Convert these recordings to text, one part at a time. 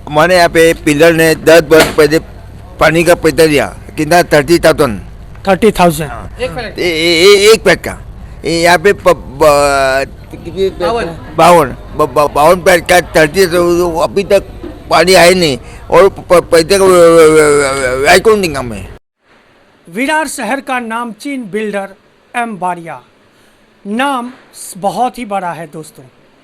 हमारे यहाँ पे पिलर ने 10 वर्ष पहले पानी का पैसा दिया कितना 30,000 30,000 एक पैक का। यहाँ पे बावन पैक का 30 अभी तक पानी आए नहीं और पैसे का कौन देंगे हमें। विरार शहर का नामचीन बिल्डर एम बारिया नाम बहुत ही बड़ा है दोस्तों,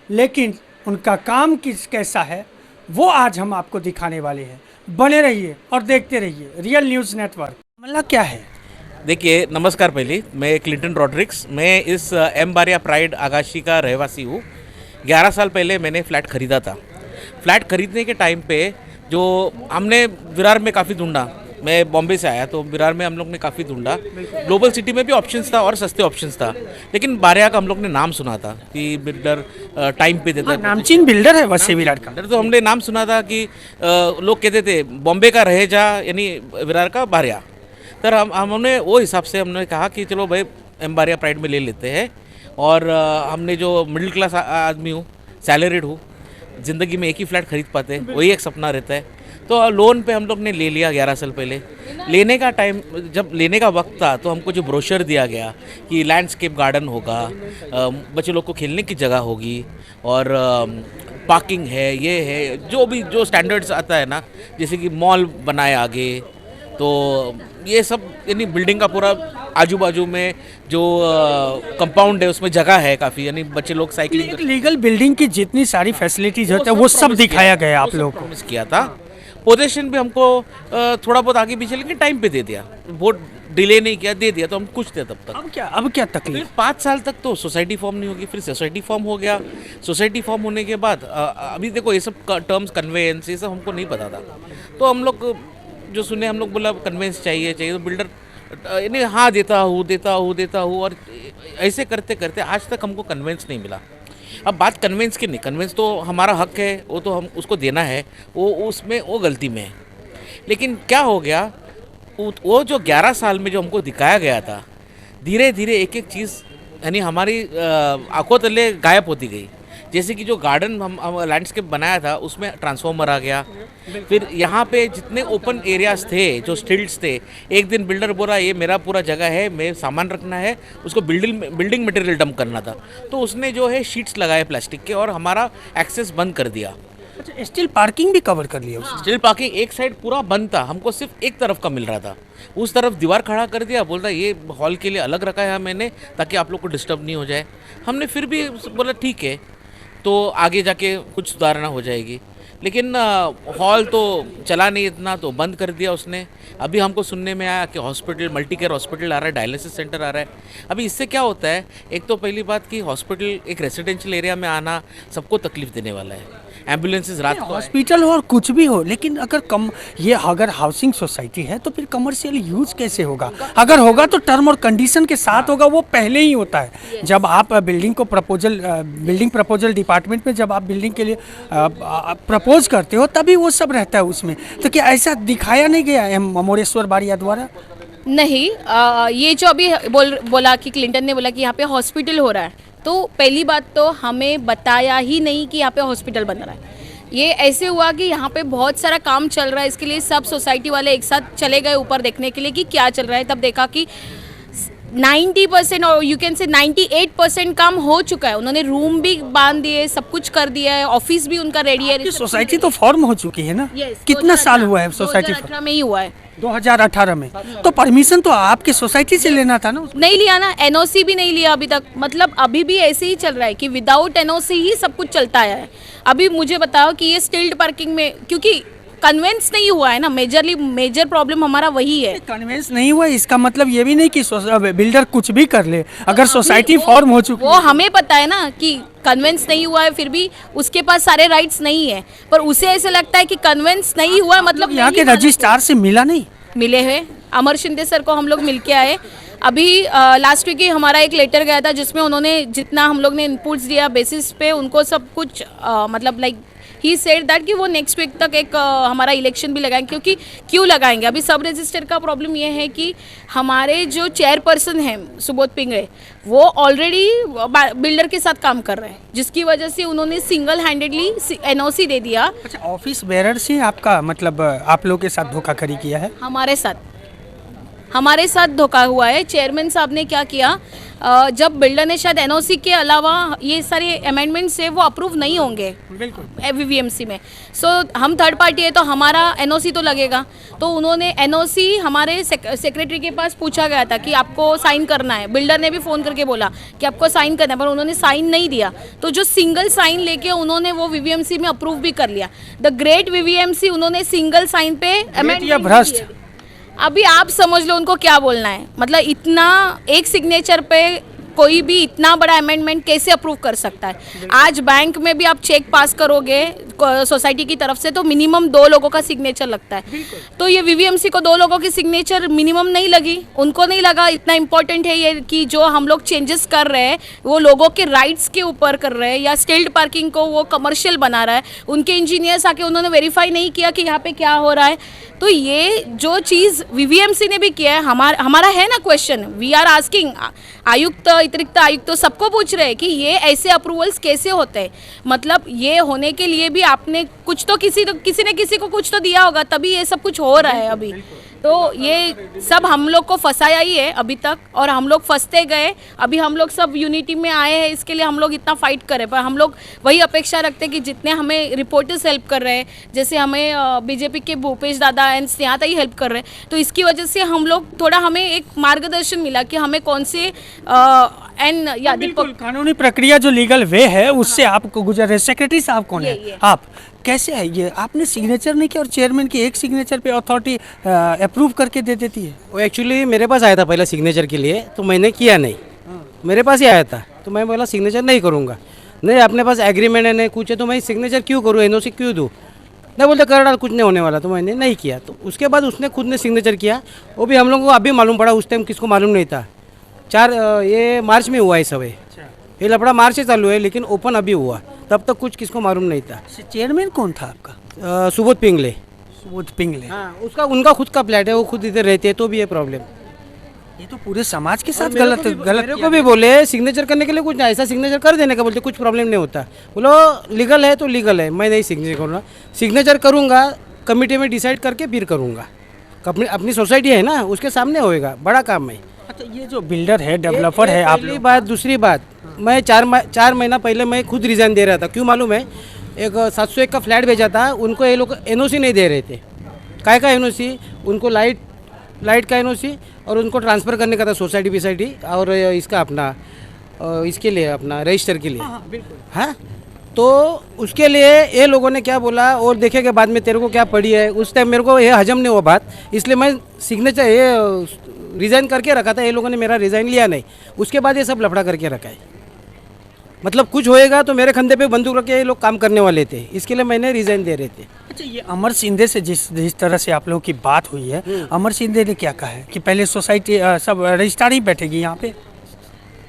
लेकिन उनका काम कैसा है वो आज हम आपको दिखाने वाले हैं। बने रहिए और देखते रहिए रियल न्यूज़ नेटवर्क। मामला क्या है? देखिए, नमस्कार। पहले मैं क्लिंटन रॉड्रिक्स, मैं इस एम बारिया प्राइड आगाशी का रहवासी हूँ। 11 साल पहले मैंने फ़्लैट ख़रीदा था। फ़्लैट ख़रीदने के टाइम पे जो हमने विरार में काफ़ी ढूंढा, मैं बॉम्बे से आया तो विरार में हम लोग ने काफ़ी ढूंढा। ग्लोबल सिटी में भी ऑप्शंस था और सस्ते ऑप्शंस था, लेकिन बारिया का हम लोग ने नाम सुना था कि बिल्डर टाइम पे देता है। नामचीन बिल्डर है वैसे विरार का। तो हमने नाम सुना था कि लोग कहते थे बॉम्बे का रहेजा यानी विरार का बारिया। तर हमने वो हिसाब से हमने कहा कि चलो भाई एम बारिया प्राइड में ले लेते हैं। और हमने जो मिडिल क्लास आदमी हूँ, सैलरीड हूँ, ज़िंदगी में एक ही फ्लैट खरीद पाते हैं, वही एक सपना रहता है। तो लोन पे हम लोग ने ले लिया 11 साल पहले। लेने का टाइम, जब लेने का वक्त था तो हमको जो ब्रोशर दिया गया कि लैंडस्केप गार्डन होगा, बच्चे लोग को खेलने की जगह होगी और पार्किंग है, ये है जो स्टैंडर्ड्स आता है ना, जैसे कि मॉल बनाए आगे, तो ये सब यानी बिल्डिंग का पूरा आजू बाजू में जो कंपाउंड है उसमें जगह है काफ़ी, यानी बच्चे लोग साइकिलिंग। लीगल बिल्डिंग की जितनी सारी फैसिलिटीज होती है वो सब दिखाया गया आप लोगों को। प्रॉमिस किया था। पोजेशन भी हमको थोड़ा बहुत आगे पीछे, लेकिन टाइम पे दे दिया, बहुत डिले नहीं किया, दे दिया तो हम खुश थे तब तक। अब क्या तकलीफ? 5 साल तक तो सोसाइटी फॉर्म नहीं होगी, फिर सोसाइटी फॉर्म हो गया। सोसाइटी फॉर्म होने के बाद अभी देखो ये सब टर्म्स कन्वेंस ये सब हमको नहीं पता था, तो हम लोग जो सुने, हम लोग बोला कन्वेंस चाहिए तो बिल्डर यानी हाँ देता हूँ और ऐसे करते करते आज तक हमको कन्वेंस नहीं मिला। अब बात कन्वेंस की नहीं, कन्वेंस तो हमारा हक है, वो तो हम उसको देना है, वो उसमें वो गलती में है। लेकिन क्या हो गया, वो जो 11 साल में जो हमको दिखाया गया था, धीरे धीरे एक एक चीज़ यानी हमारी आंखों तले गायब होती गई। जैसे कि जो गार्डन हम लैंडस्केप बनाया था उसमें ट्रांसफॉर्मर आ गया। फिर यहाँ पे जितने ओपन एरियाज थे, जो स्टिल्ट्स थे, एक दिन बिल्डर बोला ये मेरा पूरा जगह है, मैं सामान रखना है, उसको बिल्डिंग मटेरियल डंप करना था, तो उसने जो है शीट्स लगाए प्लास्टिक के और हमारा एक्सेस बंद कर दिया। अच्छा, स्टिल पार्किंग भी कवर कर लिया? स्टिल पार्किंग एक साइड पूरा बंद था, हमको सिर्फ एक तरफ का मिल रहा था, उस तरफ दीवार खड़ा कर दिया। बोल रहा ये हॉल के लिए अलग रखा है मैंने, ताकि आप लोग को डिस्टर्ब नहीं हो जाए। हमने फिर भी बोला ठीक है, तो आगे जाके कुछ सुधारना हो जाएगी, लेकिन हॉल तो चला नहीं इतना, तो बंद कर दिया उसने। अभी हमको सुनने में आया कि हॉस्पिटल, मल्टी केयर हॉस्पिटल आ रहा है, डायलिसिस सेंटर आ रहा है। अभी इससे क्या होता है, एक तो पहली बात कि हॉस्पिटल एक रेजिडेंशियल एरिया में आना सबको तकलीफ देने वाला है। एम्बुलेंसेज रात को, हॉस्पिटल हो और कुछ भी हो, लेकिन अगर हाउसिंग सोसाइटी है तो फिर कमर्शियल यूज कैसे होगा? अगर होगा तो टर्म और कंडीशन के साथ होगा, वो पहले ही होता है। जब आप बिल्डिंग प्रपोजल डिपार्टमेंट में जब आप बिल्डिंग के लिए प्रपोज करते हो तभी वो सब रहता है उसमें। तो क्या ऐसा दिखाया नहीं गया है मोरेश्वर बारिया द्वारा? नहीं, ये जो अभी बोला कि क्लिंटन ने बोला कि यहाँ पे हॉस्पिटल हो रहा है, तो पहली बात तो हमें बताया ही नहीं कि यहाँ पे हॉस्पिटल बन रहा है। ये ऐसे हुआ कि यहाँ पे बहुत सारा काम चल रहा है, इसके लिए सब सोसाइटी वाले एक साथ चले गए ऊपर देखने के लिए कि क्या चल रहा है। तब देखा कि 90% और यू कैन से 98% काम हो चुका है। उन्होंने रूम भी बांध दिए, सब कुछ कर दिया है, ऑफिस भी उनका रेडी है। सोसाइटी तो फॉर्म हो चुकी है ना? कितना साल हुआ है सोसाइटी? 2018 में ही हुआ है। 2018 में? तो परमिशन तो आपके सोसाइटी से लेना था ना? नहीं लिया ना, एनओसी भी नहीं लिया अभी तक। मतलब अभी भी ऐसे ही चल रहा है कि विदाउट एनओसी ही सब कुछ चलता है। अभी मुझे बताओ कि ये स्टिल्ड पार्किंग में, क्योंकि कन्वेंस नहीं हुआ है ना, मेजर प्रॉब्लम हमारा वही है। कन्वेंस नहीं हुआ इसका मतलब ये भी नहीं कि बिल्डर कुछ भी कर ले, अगर सोसाइटी फॉर्म हो चुकी वो हमें पता है ना कि कन्वेंस नहीं हुआ है, फिर भी उसके पास सारे राइट्स नहीं है, पर उसे ऐसे लगता है कि कन्वेंस नहीं हुआ है, मतलब यहाँ के रजिस्ट्रार से मिला नहीं? मिले हैं, अमर शिंदे सर को हम लोग मिल के आए। अभी लास्ट वीक ही हमारा एक लेटर गया था जिसमें उन्होंने जितना हम लोग ने इनपुट्स दिया बेसिस पे उनको सब कुछ मतलब लाइक ही सेड दैट कि वो नेक्स्ट वीक तक एक हमारा इलेक्शन भी लगाएंगे, क्योंकि क्यों लगाएंगे, अभी सब रजिस्टर का प्रॉब्लम ये है कि हमारे जो चेयरपर्सन हैं सुबोध पिंगळे वो ऑलरेडी बिल्डर के साथ काम कर रहे हैं, जिसकी वजह से उन्होंने सिंगल हैंडेडली एनओसी दे दिया। अच्छा, ऑफिस बेरर से आपका मतलब आप लोगों के साथ धोखाधड़ी किया है? हमारे साथ धोखा हुआ है। चेयरमैन साहब ने क्या किया, जब बिल्डर ने शायद एनओसी के अलावा ये सारे अमेंडमेंट्स है वो अप्रूव नहीं होंगे बिल्कुल वीवीएमसी में, सो हम थर्ड पार्टी है तो हमारा एनओसी तो लगेगा। तो उन्होंने एनओसी हमारे सेक्रेटरी के पास पूछा गया था कि आपको साइन करना है, बिल्डर ने भी फ़ोन करके बोला कि आपको साइन करना है, पर उन्होंने साइन नहीं दिया। तो जो सिंगल साइन लेके उन्होंने वो वीवीएमसी में अप्रूव भी कर लिया। द ग्रेट वीवीएमसी उन्होंने सिंगल साइन पे या भ्रष्ट, अभी आप समझ लो उनको क्या बोलना है, मतलब इतना एक सिग्नेचर पे कोई भी इतना बड़ा अमेंडमेंट कैसे अप्रूव कर सकता है। आज बैंक में भी आप चेक पास करोगे सोसाइटी की तरफ से तो मिनिमम 2 लोगों का सिग्नेचर लगता है, तो ये वीवीएमसी को 2 लोगों की सिग्नेचर मिनिमम नहीं लगी, उनको नहीं लगा इतना इम्पोर्टेंट है ये कि जो हम लोग चेंजेस कर रहे हैं वो लोगों के राइट्स के ऊपर कर रहे हैं, या स्टिल्ड पार्किंग को वो कमर्शियल बना रहा है। उनके इंजीनियर्स आके उन्होंने वेरीफाई नहीं किया कि यहाँ पे क्या हो रहा है। तो ये जो चीज़ वीवीएमसी ने भी किया है, हमारा है ना क्वेश्चन, वी आर आस्किंग आयुक्त, अतिरिक्त आयुक्त तो सबको पूछ रहे हैं कि ये ऐसे अप्रूवल्स कैसे होते हैं। मतलब ये होने के लिए भी आपने कुछ तो किसी ने किसी को कुछ तो दिया होगा, तभी ये सब कुछ हो रहा है अभी। तो ये सब हम लोग को फंसाया ही है अभी तक, और हम लोग फंसते गए। अभी हम लोग सब यूनिटी में आए हैं, इसके लिए हम लोग इतना फाइट करें, पर हम लोग वही अपेक्षा रखते हैं कि जितने हमें रिपोर्टर्स हेल्प कर रहे हैं, जैसे हमें बीजेपी के भूपेश दादा एंड स्नेहा ही हेल्प कर रहे हैं, तो इसकी वजह से हम लोग थोड़ा हमें एक मार्गदर्शन मिला कि हमें कौन से एंड या दीपक कानूनी प्रक्रिया जो लीगल वे है उससे आपको गुजर रहे। सेक्रेटरी साहब कौन है? ये। आप कैसे है ये, आपने सिग्नेचर नहीं किया और चेयरमैन की एक सिग्नेचर पे अथॉरिटी अप्रूव करके दे देती है? वो एक्चुअली मेरे पास आया था पहले सिग्नेचर के लिए, तो मैंने किया नहीं, मेरे पास ही आया था, तो मैं बोला सिग्नेचर नहीं करूँगा। नहीं अपने पास एग्रीमेंट है नहीं कुछ है, तो मैं सिग्नेचर क्यों करूँ, एनओसी क्यों दूँ? नहीं बोलते कर डाल, कुछ नहीं होने वाला, तो मैंने नहीं किया। तो उसके बाद उसने खुद ने सिग्नेचर किया, वो भी हम लोगों को अभी मालूम पड़ा, उस टाइम किसको मालूम नहीं था। ये मार्च में हुआ है सब, ये लफड़ा मार्च से चालू है, लेकिन ओपन अभी हुआ, तब तक कुछ किसको मालूम नहीं था। चेयरमैन कौन था आपका? सुबोध पिंगले। सुबोध पिंगले, हाँ, उनका खुद का फ्लैट है, वो खुद इधर रहते हैं, तो भी ये प्रॉब्लम। ये तो पूरे समाज के साथ गलत मेरे को भी बोले सिग्नेचर करने के लिए कुछ ऐसा सिग्नेचर कर देने का, बोलते कुछ प्रॉब्लम नहीं होता। बोलो लीगल है तो लीगल है, मैं नहीं सिग्नेचर करूँगा, सिग्नेचर करूँगा कमेटी में डिसाइड करके फिर करूँगा। अपनी सोसाइटी है ना, उसके सामने होएगा, बड़ा काम है। अच्छा, ये जो बिल्डर है, डेवलपर है, आप पहली बात। दूसरी बात, मैं 4 महीना पहले मैं खुद रिज़ाइन दे रहा था, क्यों मालूम है? एक 701 का फ्लैट भेजा था, उनको ये लोग एनओसी नहीं दे रहे थे। काय का एनओसी? उनको लाइट का एनओसी, और उनको ट्रांसफ़र करने का था सोसाइटी और इसका अपना इसके लिए अपना रजिस्टर के लिए। हाँ, तो उसके लिए ये लोगों ने क्या बोला, और देखेंगे बाद में तेरे को क्या पड़ी है। उस टाइम मेरे को ये हजम नहीं हुआ बात, इसलिए मैं सिग्नेचर ये रिज़ाइन करके रखा था। ये लोगों ने मेरा रिज़ाइन लिया नहीं, उसके बाद ये सब लफड़ा करके रखा है। मतलब कुछ होएगा तो मेरे कंधे पे बंदूक रख के ये लोग काम करने वाले थे, इसके लिए मैंने रिज़ाइन दे रहे थे। अच्छा, ये अमर सिंधे से जिस तरह से आप लोगों की बात हुई है, अमर सिंधे ने क्या कहा है कि पहले सोसाइटी सब रजिस्ट्रार ही बैठेगी यहाँ पे?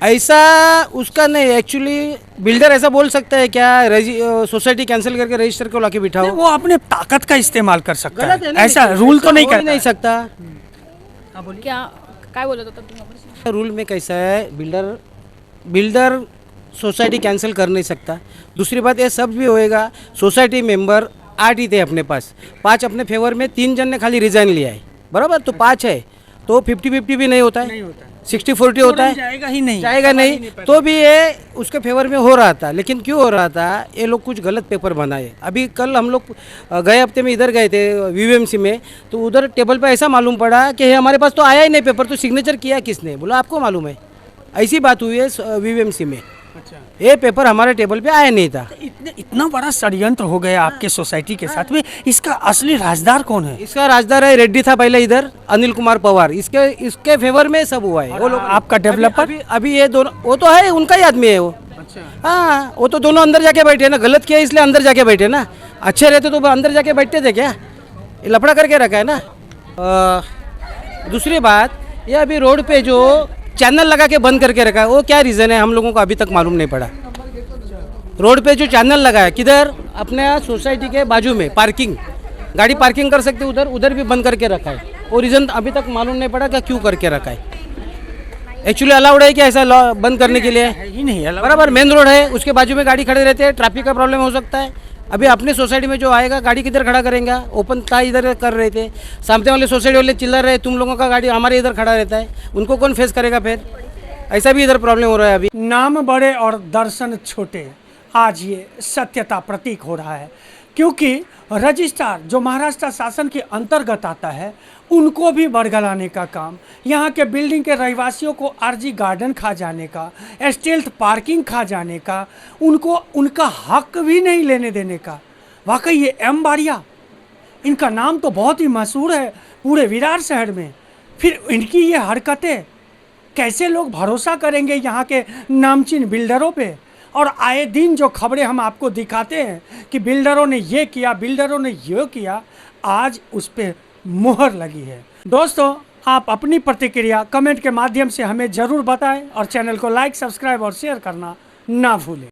ऐसा उसका नहीं, एक्चुअली बिल्डर ऐसा बोल सकता है क्या सोसाइटी कैंसिल करके रजिस्टर को लाके बिठाओ? वो अपने ताकत का इस्तेमाल कर सकता गलत है है, ना, ऐसा रूल तो नहीं हो ही करता नहीं सकता। क्या बोला था रूल में कैसा है, बिल्डर सोसाइटी कैंसिल कर नहीं सकता। दूसरी बात ये सब भी होएगा, सोसाइटी मेंबर 8 ही थे अपने पास, 5 अपने फेवर में, 3 जन ने खाली रिजाइन लिया है, बराबर? तो 5 है, तो 50-50 भी नहीं होता है, 60-40 होता है, जाएगा नहीं। तो भी ये उसके फेवर में हो रहा था, लेकिन क्यों हो रहा था? ये लोग कुछ गलत पेपर बनाए। अभी कल हम लोग गए हफ्ते में इधर गए थे वीवीएमसी में, तो उधर टेबल पे ऐसा मालूम पड़ा कि हमारे पास तो आया ही नहीं पेपर, तो सिग्नेचर किया किसने? बोला आपको मालूम है, ऐसी बात हुई है वीवीएमसी में। ये पेपर हमारे टेबल पे आया नहीं था। इतना बड़ा षड्यंत्र हो गया आपके सोसाइटी के साथ में, इसका असली राजदार कौन है? इसका राजदार है रेड्डी था पहले इधर, अनिल कुमार पवार, इसके फेवर में सब हुआ है। वो लोग आपका डेवलपर अभी ये दोनों, वो तो है उनका ही आदमी है वो। हाँ, वो तो दोनों अंदर जाके बैठे ना, गलत किया इसलिए अंदर जाके बैठे ना, अच्छे रहते तो अंदर जाके बैठते थे क्या? ये लफड़ा करके रखा है ना। दूसरी बात, ये अभी रोड पे जो चैनल लगा के बंद करके रखा है, वो क्या रीज़न है हम लोगों को अभी तक मालूम नहीं पड़ा। रोड पे जो चैनल लगा है किधर, अपने सोसाइटी के बाजू में पार्किंग, गाड़ी पार्किंग कर सकते उधर, उधर भी बंद करके रखा है। और रीज़न अभी तक मालूम नहीं पड़ा कि क्यों करके रखा है। एक्चुअली अलाउड है क्या ऐसा बंद करने के लिए? ही नहीं है बराबर मेन रोड है, उसके बाजू में गाड़ी खड़े रहते हैं, ट्रैफिक का प्रॉब्लम हो सकता है। अभी अपने सोसाइटी में जो आएगा गाड़ी किधर खड़ा करेंगे? ओपन था इधर कर रहे थे, सामने वाले सोसाइटी वाले चिल्ला रहे तुम लोगों का गाड़ी हमारे इधर खड़ा रहता है, उनको कौन फेस करेगा? फिर ऐसा भी इधर प्रॉब्लम हो रहा है अभी। नाम बड़े और दर्शन छोटे, आज ये सत्यता प्रतीक हो रहा है, क्योंकि रजिस्ट्रार जो महाराष्ट्र शासन के अंतर्गत आता है उनको भी बरगलाने का काम, यहाँ के बिल्डिंग के रहवासियों को आरजी गार्डन खा जाने का, स्टेल्थ पार्किंग खा जाने का, उनको उनका हक भी नहीं लेने देने का। वाकई ये एम बारिया, इनका नाम तो बहुत ही मशहूर है पूरे विरार शहर में, फिर इनकी ये हरकतें, कैसे लोग भरोसा करेंगे यहाँ के नामचीन बिल्डरों पे? और आए दिन जो खबरें हम आपको दिखाते हैं कि बिल्डरों ने ये किया, बिल्डरों ने ये किया, आज उस पर मुहर लगी है। दोस्तों, आप अपनी प्रतिक्रिया कमेंट के माध्यम से हमें ज़रूर बताएं और चैनल को लाइक, सब्सक्राइब और शेयर करना ना भूलें।